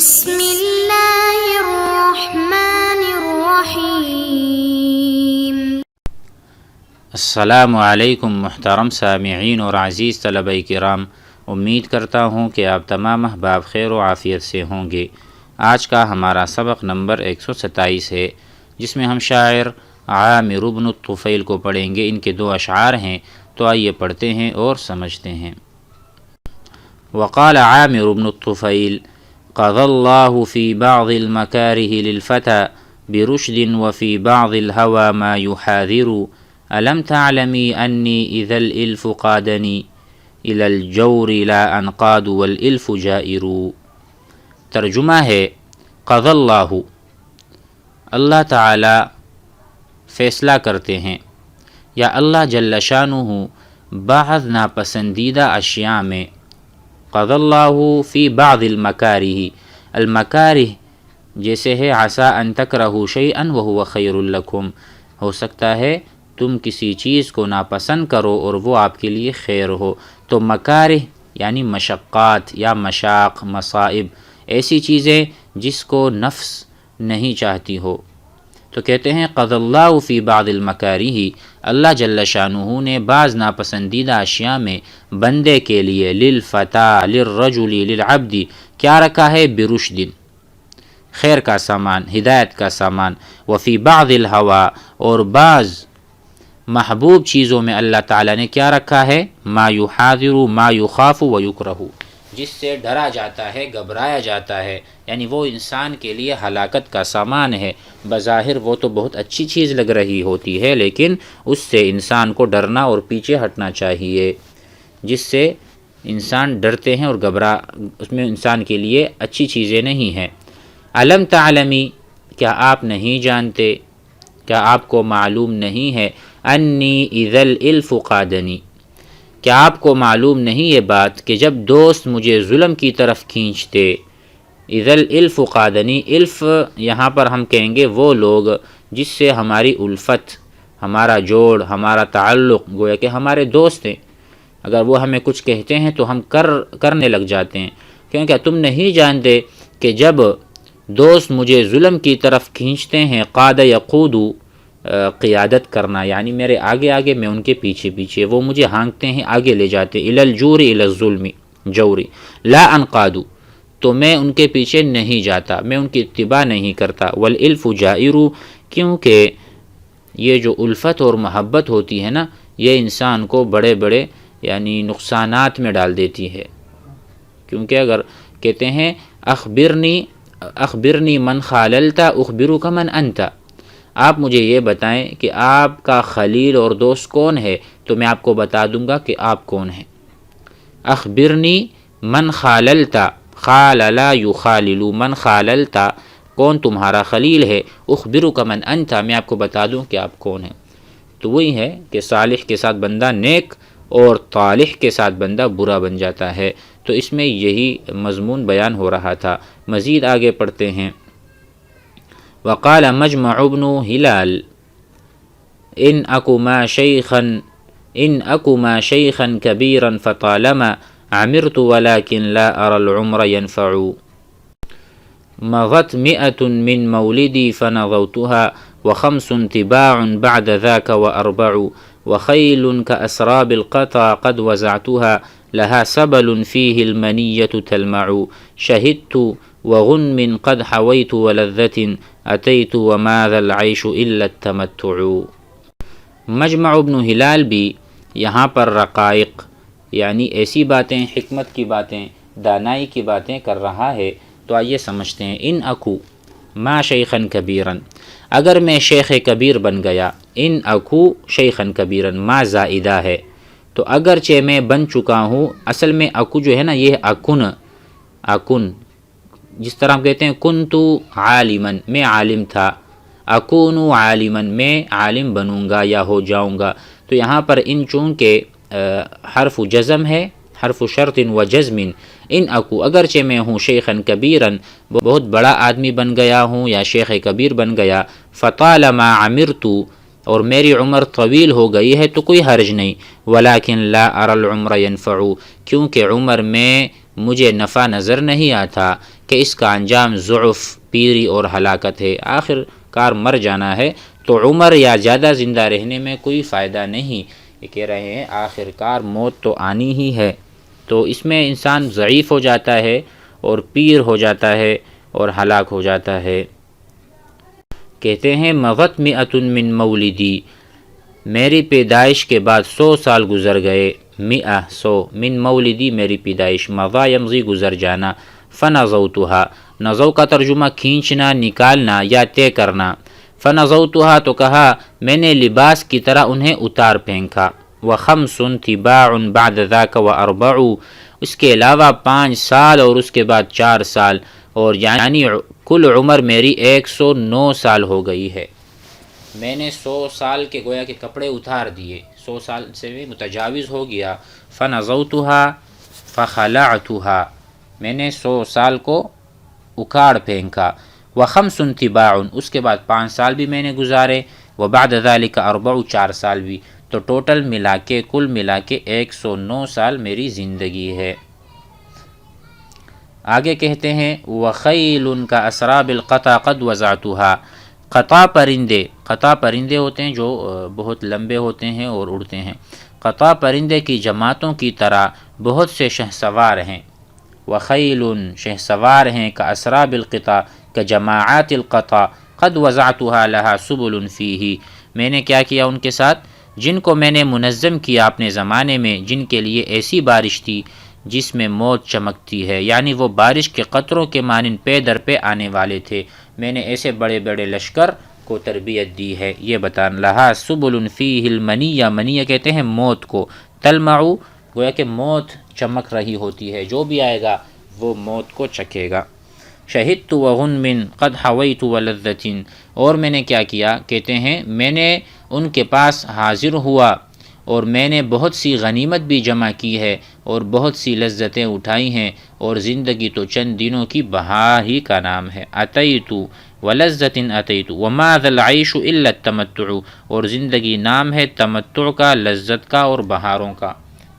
بسم اللہ الرحمن الرحیم۔ السلام علیکم محترم سامعین اور عزیز طلبہ کرام، امید کرتا ہوں کہ آپ تمام احباب خیر و عافیت سے ہوں گے۔ آج کا ہمارا سبق نمبر 127 ہے، جس میں ہم شاعر عامر بن الطفیل کو پڑھیں گے۔ ان کے 2 اشعار ہیں، تو آئیے پڑھتے ہیں اور سمجھتے ہیں۔ وقال عامر بن الطفیل قضى الله في بعض المكاره للفتى برشد وفي بعض الهوى ما يحاذر ألم تعلمي أني إذا الإلف قادني إلى الجور لا أنقاد والإلف جائر۔ ترجمہ ہے، قضى اللہ، اللہ تعالی فیصلہ کرتے ہیں، یا اللہ جل شانہ بعض ناپسندیدہ اشیاء میں، قضى اللہ فی بعض المکارہ، المکارہ جیسے ہے عسیٰ ان تکرہوا شیئا وہو خیر لکم، ہو سکتا ہے تم کسی چیز کو ناپسند کرو اور وہ آپ کے لیے خیر ہو۔ تو مکارہ یعنی مشقات یا مشاق، مصائب، ایسی چیزیں جس کو نفس نہیں چاہتی ہو۔ تو کہتے ہیں قضى اللہ فی بعض المکارہ، اللہ جل شانہ نے بعض ناپسندیدہ اشیاء میں بندے کے لیے، للفتى، للرجل، للعبد، کیا رکھا ہے؟ برشد، خیر کا سامان، ہدایت کا سامان، وفی بعض الہوى، اور بعض محبوب چیزوں میں اللہ تعالیٰ نے کیا رکھا ہے؟ ما یحاذر، ما یخاف ویکرہ، جس سے ڈرا جاتا ہے، گھبرایا جاتا ہے، یعنی وہ انسان کے لیے ہلاکت کا سامان ہے۔ بظاہر وہ تو بہت اچھی چیز لگ رہی ہوتی ہے، لیکن اس سے انسان کو ڈرنا اور پیچھے ہٹنا چاہیے، جس سے انسان ڈرتے ہیں اور اس میں انسان کے لیے اچھی چیزیں نہیں ہیں۔ الم تعلمی، کیا آپ نہیں جانتے، کیا آپ کو معلوم نہیں ہے؟ انی اذا الالف قادنی، کیا آپ کو معلوم نہیں یہ بات کہ جب دوست مجھے ظلم کی طرف کھینچتے، اذا الالف قادنی، الف یہاں پر ہم کہیں گے وہ لوگ جس سے ہماری الفت، ہمارا جوڑ، ہمارا تعلق، گویا کہ ہمارے دوست ہیں، اگر وہ ہمیں کچھ کہتے ہیں تو ہم کرنے لگ جاتے ہیں، کیونکہ تم نہیں جانتے کہ جب دوست مجھے ظلم کی طرف کھینچتے ہیں، قاد یقود، قیادت کرنا، یعنی میرے آگے آگے، میں ان کے پیچھے پیچھے، وہ مجھے ہانکتے ہیں، آگے لے جاتے، الی الجور، الی الظلم، جوری، لا انقاد، تو میں ان کے پیچھے نہیں جاتا، میں ان کی اتباع نہیں کرتا، والالف جائر، کیونکہ یہ جو الفت اور محبت ہوتی ہے نا، یہ انسان کو بڑے بڑے یعنی نقصانات میں ڈال دیتی ہے۔ کیونکہ اگر کہتے ہیں اخبرنی من خاللت اخبرک من انت، آپ مجھے یہ بتائیں کہ آپ کا خلیل اور دوست کون ہے، تو میں آپ کو بتا دوں گا کہ آپ کون ہیں۔ اخبرنی من خاللت، خالل یخالل، من خاللت، کون تمہارا خلیل ہے، اخبرک من انت، میں آپ کو بتا دوں کہ آپ کون ہیں۔ تو وہی ہے کہ صالح کے ساتھ بندہ نیک اور طالح کے ساتھ بندہ برا بن جاتا ہے۔ تو اس میں یہی مضمون بیان ہو رہا تھا۔ مزید آگے پڑھتے ہیں۔ وقال مجمع بن ہلال ان اکو ما شیخا کبیرا فطالما عمرت ولكن لا ارى العمر ينفع مضت 100 من مولدي فنضوتها وخمس تباع بعد ذاك وأربع وخيل كأسراب القطع قد وزعتها لها سبل فيه المنية تلمع شهدت وغنم قد حويت ولذة أتيت وماذا العيش إلا التمتع۔ مجمع ابن ہلال بھی یہاں پر رقائق یعنی ایسی باتیں، حکمت کی باتیں، دانائی کی باتیں کر رہا ہے۔ تو آئیے سمجھتے ہیں۔ ان اکو ما شیخا کبیرا، اگر میں شیخ کبیر بن گیا، ان اکو شیخا کبیرا، ما زائدہ ہے، تو اگرچہ میں بن چکا ہوں، اصل میں اکو جو ہے نا، یہ اکن، جس طرح ہم کہتے ہیں کنتو عالما، میں عالم تھا، اکون عالما، میں عالم بنوں گا یا ہو جاؤں گا۔ تو یہاں پر ان چونکہ حرف جزم ہے، حرف شرط و جزم، ان اکو، اگرچہ میں ہوں شیخا کبیرا، بہت بڑا آدمی بن گیا ہوں یا شیخ کبیر بن گیا، فطالما عمرت، اور میری عمر طویل ہو گئی ہے، تو کوئی حرج نہیں، ولیکن لا اری العمر ینفع، کیونکہ عمر میں مجھے نفع نظر نہیں آتا کہ اس کا انجام ضعف، پیری اور ہلاکت ہے، آخر کار مر جانا ہے، تو عمر یا زیادہ زندہ رہنے میں کوئی فائدہ نہیں۔ یہ کہہ رہے ہیں آخر کار موت تو آنی ہی ہے، تو اس میں انسان ضعیف ہو جاتا ہے اور پیر ہو جاتا ہے اور ہلاک ہو جاتا ہے۔ کہتے ہیں مضت مئۃ من مولدی، میری پیدائش کے بعد 100 سال گزر گئے، 100 من مولدی میری پیدائش، مضا یمضی گزر جانا، فنضوتها، نضو کا ترجمہ کھینچنا، نکالنا یا طے کرنا، فنضوتها تو کہا میں نے لباس کی طرح انہیں اتار پھینکا، وخمس تباع بعد ذاک واربع، اس کے علاوہ 5 سال اور اس کے بعد 4 سال، اور یعنی کل عمر میری 109 سال ہو گئی ہے۔ میں نے 100 سال کے گویا کہ کپڑے اتار دیے، 100 سال سے بھی متجاوز ہو گیا، فنضوتها فخلعتها، میں نے 100 سال کو اکھاڑ پھینکا، وخمس تباع، اس کے بعد 5 سال بھی میں نے گزارے، وبعد ذلك 4 4 سال بھی، تو ٹوٹل ملا کے کل ملا کے 109 سال میری زندگی ہے۔ آگے کہتے ہیں وَخَيْلٌ كَأَسْرَابِ الْقَطَى قَدْ وَزَعْتُهَا، قطع پرندے ہوتے ہیں جو بہت لمبے ہوتے ہیں اور اڑتے ہیں، قطع پرندے کی جماعتوں کی طرح بہت سے شہسوار ہیں، وَخَيْلٌ شہسوار ہیں، كَأَسْرَابِ الْقِطَى كَجَمَاعَاتِ الْقَطَى قَدْ وَزَعْتُهَا لَهَا سُبُلٌ فِيهِ، میں نے کیا کیا ان کے ساتھ، جن کو میں نے منظم کیا اپنے زمانے میں، جن کے لیے ایسی بارش تھی جس میں موت چمکتی ہے، یعنی وہ بارش کے قطروں کے مانند پے در پہ آنے والے تھے، میں نے ایسے بڑے بڑے لشکر کو تربیت دی ہے، یہ بتانا۔ لہا سبل فیہ المنیہ، منیہ کہتے ہیں موت کو، تلمع گویا کہ موت چمک رہی ہوتی ہے، جو بھی آئے گا وہ موت کو چکھے گا۔ شہدت وغنم قد حویت ولذۃ، اور میں نے کیا کیا، کہتے ہیں میں نے ان کے پاس حاضر ہوا اور میں نے بہت سی غنیمت بھی جمع کی ہے اور بہت سی لذتیں اٹھائی ہیں، اور زندگی تو چند دنوں کی بہار ہی کا نام ہے۔ اتیت ولذۃ اتیت وما ذا العیش الا التمتع، اور زندگی نام ہے تمتع کا، لذت کا اور بہاروں کا،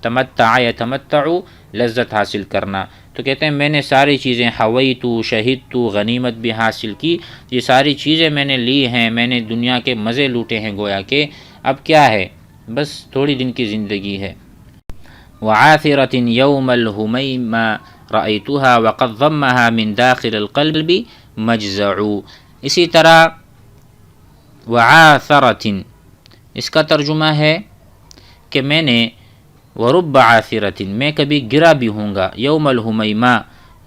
تمتع یتمتع لذت حاصل کرنا۔ تو کہتے ہیں میں نے ساری چیزیں حویت، شہدت، غنیمت بھی حاصل کی، یہ ساری چیزیں میں نے لی ہیں، میں نے دنیا کے مزے لوٹے ہیں، گویا کہ اب کیا ہے، بس تھوڑی دن کی زندگی ہے۔ وعاثرۃ یوم الہمیمہ رأیتها وقد ضمها من داخل القلب مجزع، اسی طرح وعاثرۃ اس کا ترجمہ ہے کہ میں نے ورب عاثرۃ، میں کبھی گرا بھی ہوں گا، یوم الہمیمہ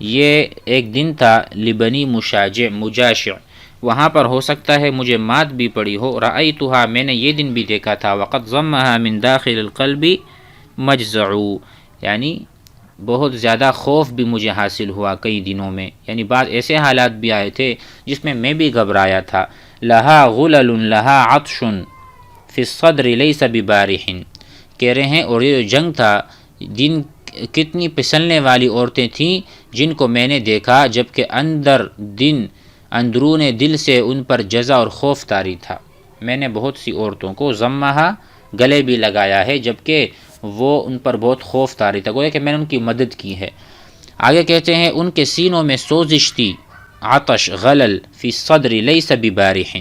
یہ ایک دن تھا، لبنی مجاشع وہاں پر ہو سکتا ہے مجھے مات بھی پڑی ہو، رأیتها میں نے یہ دن بھی دیکھا تھا، وقد ضمها من داخل القلب مجزع، یعنی بہت زیادہ خوف بھی مجھے حاصل ہوا کئی دنوں میں، یعنی بعض ایسے حالات بھی آئے تھے جس میں بھی گھبرایا تھا۔ لہا غلل لہا عطش فی الصدر لیس ببارح، کہہ رہے ہیں اور یہ جنگ تھا، دن کتنی پسلنے والی عورتیں تھیں جن کو میں نے دیکھا، جبکہ اندرون دل سے ان پر جزع اور خوف طاری تھا۔ میں نے بہت سی عورتوں کو ضمہا گلے بھی لگایا ہے، جبکہ وہ ان پر بہت خوف طاری تھا، گویا کہ میں نے ان کی مدد کی ہے۔ آگے کہتے ہیں ان کے سینوں میں سوزش تھی، عطش غلل فی الصدر لیس ببارح،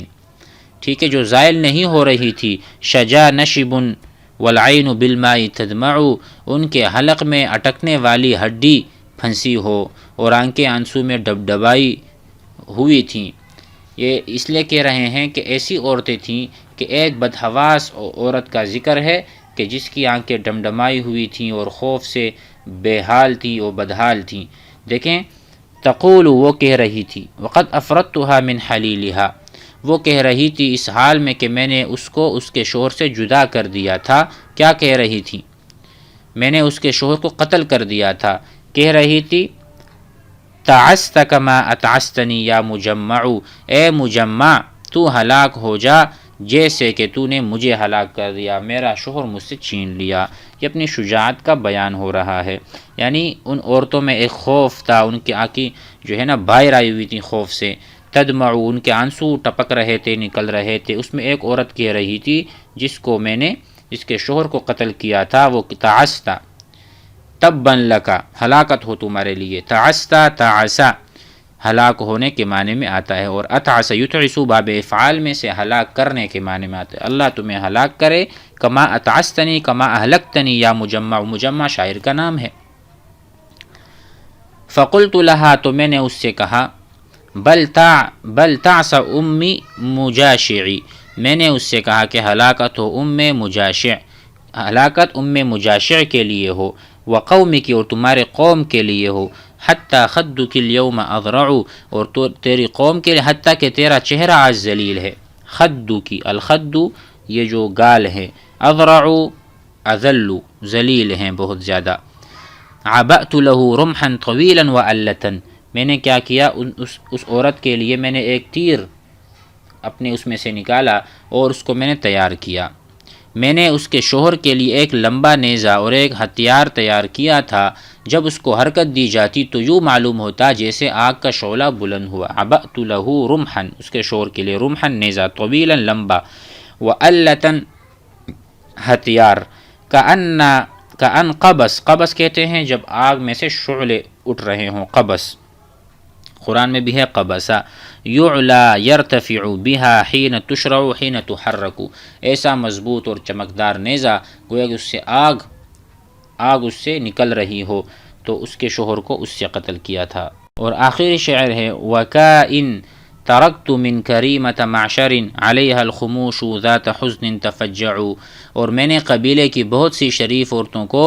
ٹھیک ہے، جو زائل نہیں ہو رہی تھی، شجا نشب والعین بالماء تدمع، ان کے حلق میں اٹکنے والی ہڈی پھنسی ہو اور آنکھیں آنسو میں ڈبڈبائی ہوئی تھیں۔ یہ اس لیے کہہ رہے ہیں کہ ایسی عورتیں تھیں کہ ایک بدحواس عورت کا ذکر ہے کہ جس کی آنکھیں ڈمڈمائی ہوئی تھیں اور خوف سے بے حال تھی اور بدحال تھیں۔ دیکھیں تقول وہ کہہ رہی تھی، وقد افردتها من حلیلها، وہ کہہ رہی تھی اس حال میں کہ میں نے اس کو اس کے شوہر سے جدا کر دیا تھا۔ کیا کہہ رہی تھی؟ میں نے اس کے شوہر کو قتل کر دیا تھا۔ کہہ رہی تھی تعست کما اتعستنی یا مجمع، اے مجمع تو ہلاک ہو جا جیسے کہ تو نے مجھے ہلاک کر دیا، میرا شوہر مجھ سے چھین لیا۔ یہ اپنی شجاعت کا بیان ہو رہا ہے، یعنی ان عورتوں میں ایک خوف تھا، ان کی آنکھیں جو ہے نا باہر آئی ہوئی تھیں خوف سے، تدمع ان کے آنسو ٹپک رہے تھے، نکل رہے تھے۔ اس میں ایک عورت کہہ رہی تھی جس کو میں نے جس کے شوہر کو قتل کیا تھا، وہ تعستا تبا لکا، ہلاکت ہو تمہارے لیے، تعستا تعسا ہلاک ہونے کے معنی میں آتا ہے، اور اتعس یتعس باب افعال میں سے ہلاک کرنے کے معنی میں آتا ہے۔ اللہ تمہیں ہلاک کرے، کما اتعستنی کما اہلکتنی، یا مجمع، مجمع شاعر کا نام ہے۔ فقلت لها، تو میں نے اس سے کہا، بل تعس امی مجاشعی، میں نے اس سے کہا کہ ہلاکت ہو مجاشع، ہلاکت مجاشع کے لیے ہو، وقومی کی، اور تمہارے قوم کے لیے ہو، حتی خدک اليوم اضرع، اور تو تیری قوم کے لیے، حتیٰ کہ تیرا چہرہ آج ذلیل ہے۔ خدو کی، الخد یہ جو گال ہے، اضرع اذل، ذلیل ہیں بہت زیادہ۔ عبأت له رمحا طویلا وعلتا، میں نے کیا کیا، اس عورت کے لیے میں نے ایک تیر اپنے اس میں سے نکالا اور اس کو میں نے تیار کیا۔ میں نے اس کے شوہر کے لیے ایک لمبا نیزہ اور ایک ہتھیار تیار کیا تھا، جب اس کو حرکت دی جاتی تو یوں معلوم ہوتا جیسے آگ کا شعلہ بلند ہوا۔ عبأت له رمحا، اس کے شوہر کے لیے، رمحا نیزہ، طویلا لمبا، وعلتا ہتھیار، کأن قبس، قبس کہتے ہیں جب آگ میں سے شعلے اٹھ رہے ہوں، قبس، قرآن میں بھی ہے قبسا، یعلا یرتفع بها حین تشرع حین تحرک، ایسا مضبوط اور چمکدار نیزہ، گویا کہ اس سے آگ اس سے نکل رہی ہو، تو اس کے شوہر کو اس سے قتل کیا تھا۔ اور آخری شعر ہے، وَكَائِن ترکت من کریمۃ معشر علیہا الخموش ذات حزن تفجع، اور میں نے قبیلے کی بہت سی شریف عورتوں کو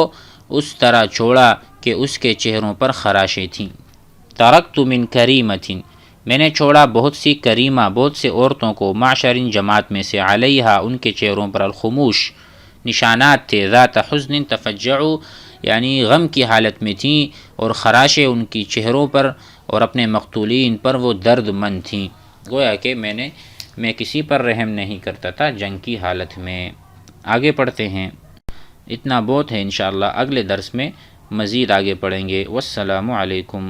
اس طرح چھوڑا کہ اس کے چہروں پر خراشیں تھیں۔ ترکت من کریمۃ، میں نے چھوڑا بہت سی کریمہ، بہت سے عورتوں کو، معشر جماعت میں سے، علیہا ان کے چہروں پر، الخموش نشانات تھے، ذات حزن تفجع یعنی غم کی حالت میں تھیں، اور خراشیں ان کی چہروں پر اور اپنے مقتولین پر وہ درد مند تھیں۔ گویا کہ میں کسی پر رحم نہیں کرتا تھا جنگ کی حالت میں۔ آگے پڑھتے ہیں، اتنا بہت ہے، انشاءاللہ اگلے درس میں مزید آگے پڑھیں گے۔ والسلام علیکم۔